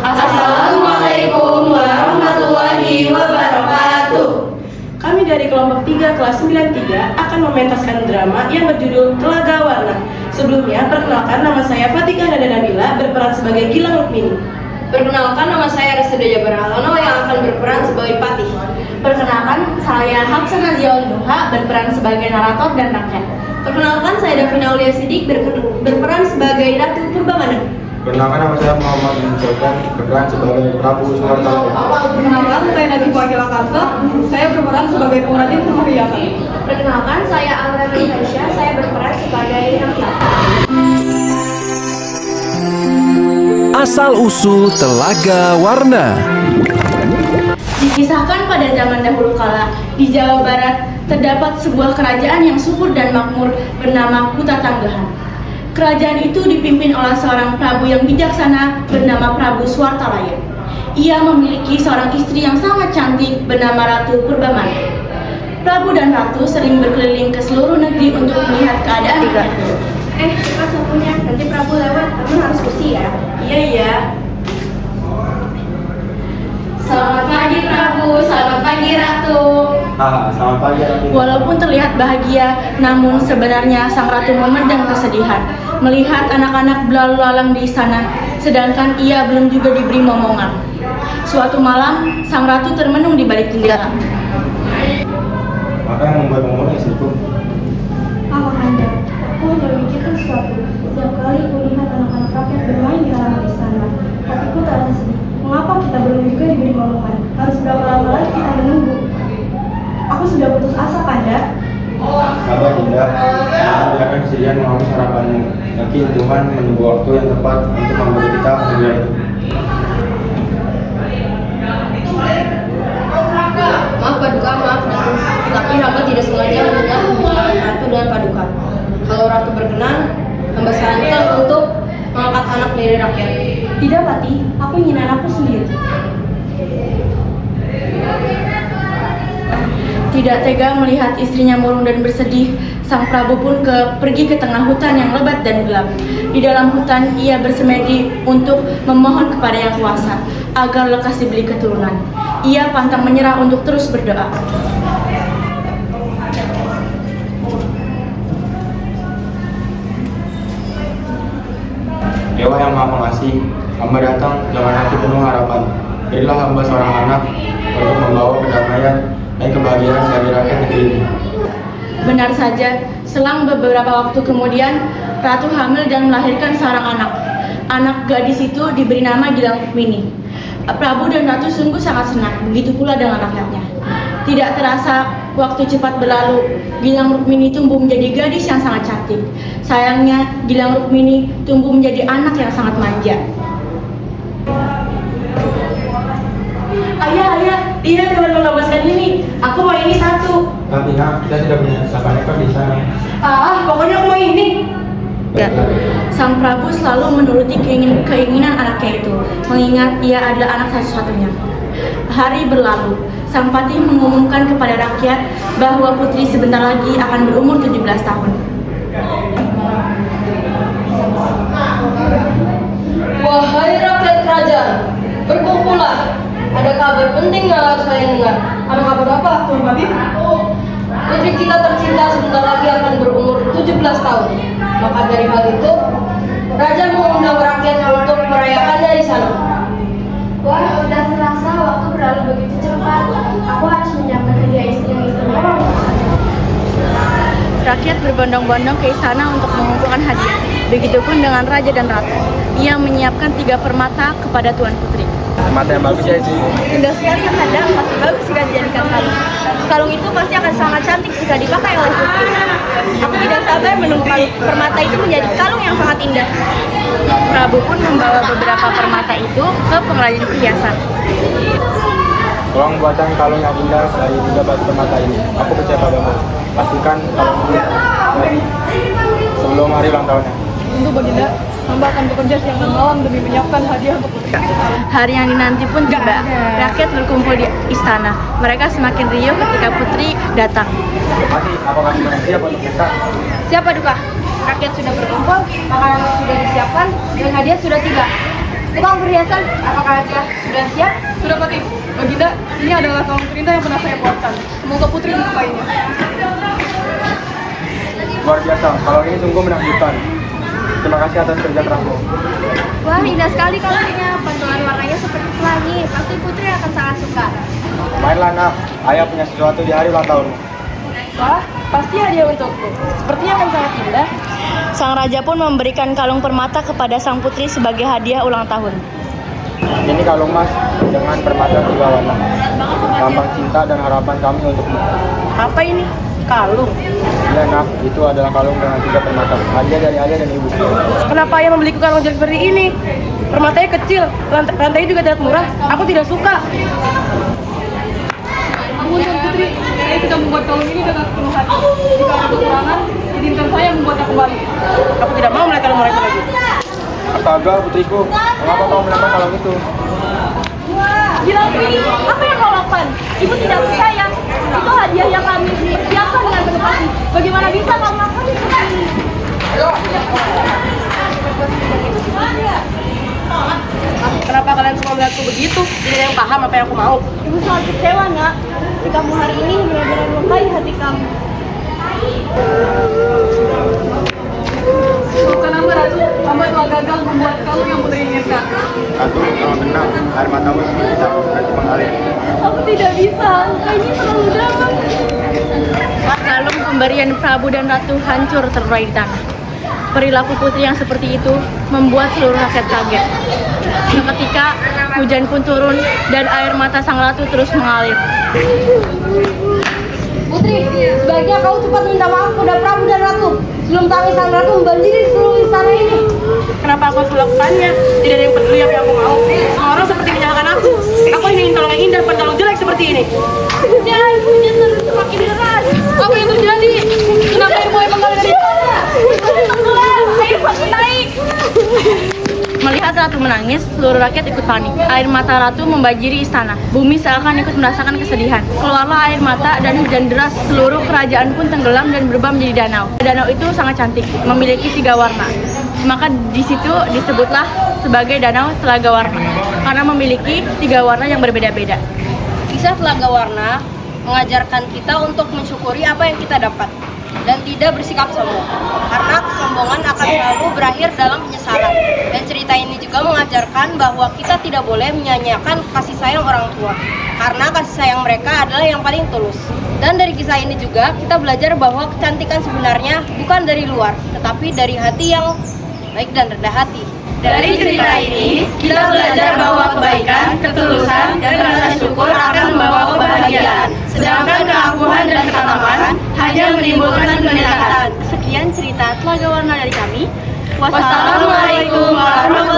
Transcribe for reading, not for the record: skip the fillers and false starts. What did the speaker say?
Assalamualaikum warahmatullahi wabarakatuh. Kami dari kelompok 3 kelas 93 akan mementaskan drama yang berjudul Telaga Warna. Sebelumnya, perkenalkan nama saya Fatika Nada Nabila berperan sebagai Gilang Rukmini. Perkenalkan, nama saya Reseda Jabar Alono yang akan berperan sebagai Patih. Perkenalkan, saya Hafsah Nazia Nuha berperan sebagai narator dan rakyat. Perkenalkan, saya Davina Aulia Sidik berperan sebagai Ratu Purbamana. Perkenalkan, nama saya Muhammad bin Sultan berperan sebagai Prabu Suwartalaya. Perkenalkan, saya Nadif Wakil Kansa, saya berperan sebagai pengrajin perhiasan. Perkenalkan, saya Amra Nurhaisyah, saya berperan sebagai rakyat. Asal-usul Telaga Warna. Dikisahkan pada zaman dahulu kala, di Jawa Barat terdapat sebuah kerajaan yang subur dan makmur bernama Kutatanggahan. Kerajaan itu dipimpin oleh seorang prabu yang bijaksana bernama Prabu Suwartalaya. Ia memiliki seorang istri yang sangat cantik bernama Ratu Purbamana. Prabu dan Ratu sering berkeliling ke seluruh negeri untuk melihat keadaan rakyatnya. Cepat sapunya, nanti Prabu lewat, kamu harus bersih ya. Iya. Selamat pagi Prabu, selamat pagi Ratu. Selamat pagi Ratu. Walaupun terlihat bahagia, namun sebenarnya sang ratu memendam kesedihan melihat anak-anak berlalu lalang di istana, sedangkan ia belum juga diberi momongan. Suatu malam, sang ratu termenung di balik jendela. Apa yang membuat ngomong istriku? Anda, aku hanya memikirkan sesuatu. Setiap kali kulihat anak-anak rakyat bermain di halaman istana, hatiku terasa sedih. Mengapa kita belum juga diberi momongan? Harus berapa lama lagi kita menunggu? Aku sudah putus asa, Kanda. Sabar Dinda, jangan biarkan kesedihan menghapus harapanmu. Yakin Tuhan menunggu waktu yang tepat untuk memberi kita hadiah itu. Maaf Paduka, maaf Ratu. Tapi hamba tidak sengaja mendengar pembicaraan Ratu dan Paduka. Kalau Ratu berkenan, hamba sarankan untuk mengangkat anak dari rakyat. Tidak, Pati. Aku ingin anakku sendiri. Tidak tega melihat istrinya murung dan bersedih, sang Prabu pun pergi ke tengah hutan yang lebat dan gelap. Di dalam hutan, ia bersemedi untuk memohon kepada Yang Kuasa agar lekas diberi keturunan. Ia pantang menyerah untuk terus berdoa. Dewa yang Maha Pengasih, hamba datang dengan hati penuh harapan. Berilah hamba seorang anak untuk membawa kedamaian dan kebahagiaan bagi rakyat negeri ini. Benar saja, selang beberapa waktu kemudian, Ratu hamil dan melahirkan seorang anak. Anak gadis itu diberi nama Gilang Rukmini. Prabu dan Ratu sungguh sangat senang, begitu pula dengan rakyatnya. Tidak terasa, waktu cepat berlalu. Gilang Rukmini tumbuh menjadi gadis yang sangat cantik. Sayangnya, Gilang Rukmini tumbuh menjadi anak yang sangat manja. Ayah, lihat teman melepaskan ini. Aku mau ini satu. Tapi kita sudah punya 8 ekor di sana. Pokoknya aku mau ini. Sang Prabu selalu menuruti keinginan anaknya itu, mengingat ia adalah anak satu-satunya. Hari berlalu, sang Patih mengumumkan kepada rakyat bahwa putri sebentar lagi akan berumur 17 tahun. Wahai rakyat kerajaan, berkumpullah. Ada kabar penting yang harus kalian dengar. Ada kabar apa, Tuan Patih? Putri kita tercinta sebentar lagi akan berumur 17 tahun. Maka dari hal itu, Raja mengundang rakyat untuk merayakannya di sana. Wah, sudah terasa waktu berlalu begitu cepat. Aku harus menyiapkan hadiah istri yang istimewa untuk saya. Rakyat berbondong-bondong ke istana untuk mengumpulkan hadiah. Begitupun dengan Raja dan Ratu. Ia menyiapkan 3 permata kepada Tuan Putri. Permata yang bagus ya sih. Indah sekali yang ada, pasti bagus jika dijadikan kalung. Kalung itu pasti akan sangat cantik jika dipakai oleh putri. Aku tidak sabar menunggu permata itu menjadi kalung yang sangat indah. Prabu pun membawa beberapa permata itu ke pengrajin perhiasan. Tolong buatkan kalung yang indah dari 3 batu permata ini. Aku percaya padamu. Pastikan kalung ini jadi sebelum hari ulang tahunnya. Tentu Baginda, hamba akan bekerja siang dan malam demi menyiapkan hadiah untuk putri. Hari yang dinanti pun tiba. Rakyat berkumpul di istana. Mereka semakin riuh ketika putri datang. Mati, apakah sudah siap untuk pesta? Siapa Duka? Rakyat sudah berkumpul, makanan sudah disiapkan, dan hadiah sudah tiba. Tukang perhiasan, apakah aja sudah siap? Sudah Pati, Baginda, ini adalah kalung perintah yang pernah saya buatkan. Semoga putri menyukainya. Luar biasa, kalung ini sungguh menakjubkan. Terima kasih atas kerja kerasmu. Wah, indah sekali kalungnya. Pantulan warnanya seperti pelangi. Pasti putri akan sangat suka. Mainlah nak, ayah punya sesuatu di hari ulang tahunmu. Wah, pasti hadiah untukku. Sepertinya akan sangat indah. Sang raja pun memberikan kalung permata kepada sang putri sebagai hadiah ulang tahun. Ini kalung mas dengan permata 3 warna. Lambang cinta dan harapan kami untukmu. Apa ini? Kalung. Iya nak, itu adalah kalung dengan 3 permata. Hadiah dari ayah dan ibu. Kenapa ayah membeliku kalung jelek seperti ini? Permatanya kecil, rantainya juga tidak murah. Aku tidak suka. Ampun Tuan Putri, saya sudah membuat kalung ini dengan sepenuh hati. Jika ada kekurangan, izinkan saya membuatnya kembali. Aku tidak mau melihat kalung mereka lagi. Astaga putriku, mengapa kau melepas kalung itu? Gilang ini, apa yang kau lakukan? Ibu tidak percaya. Itu hadiah yang kami siapkan dengan penuh hati. Bagaimana bisa kau melakukan itu? Kenapa kalian semua melihatku begitu? Tidak ada yang paham apa yang aku mau. Ibu sangat kecewa, nak. Kamu hari ini benar-benar melukai hati kamu. Kenapa Ratu? Hamba telah gagal membuat kalung yang putri inginkan. Ratu, kalau tenang, air matamu seperti tak nanti mengalir. Aku tidak bisa. Ini terlalu dalam. Kalung pemberian Prabu dan Ratu hancur terurai di tanah. Perilaku putri yang seperti itu membuat seluruh rakyat kaget. Seketika hujan pun turun dan air mata sang ratu terus mengalir. Putri, sebaiknya kau cepat minta maaf kepada Prabu dan Ratu sebelum tangisan Ratu membanjiri seluruh istana ini. Kenapa aku harus melakukannya? Tidak ada yang peduli apa yang aku mau. Semua orang seperti menyalahkan aku. Aku ingin kalung yang indah, bukan kalung jelek seperti ini. Jangan hujan terus semakin deras. Apa yang terjadi? Kenapa air mulai kembali dari sana? Tenggelam, air makin naik. Melihat ratu menangis, seluruh rakyat ikut panik. Air mata ratu membanjiri istana. Bumi seakan ikut merasakan kesedihan. Keluarlah air mata dan hujan deras. Seluruh kerajaan pun tenggelam dan berubah menjadi danau. Danau itu sangat cantik, memiliki 3 warna. Maka di situ disebutlah sebagai Danau Telaga Warna karena memiliki 3 warna yang berbeda-beda. Kisah Telaga Warna mengajarkan kita untuk mensyukuri apa yang kita dapat dan tidak bersikap sombong, karena kesombongan akan selalu berakhir dalam penyesalan. Dan cerita ini juga mengajarkan bahwa kita tidak boleh menyanyiakan kasih sayang orang tua, karena kasih sayang mereka adalah yang paling tulus. Dan dari kisah ini juga kita belajar bahwa kecantikan sebenarnya bukan dari luar, tetapi dari hati yang baik dan rendah hati. Dari cerita ini, kita belajar bahwa kebaikan, ketulusan, dan rasa syukur akan membawa kebahagiaan. Sedangkan keangkuhan dan ketamakan hanya menimbulkan penderitaan. Sekian cerita Telaga Warna dari kami. Wassalamualaikum warahmatullahi wabarakatuh.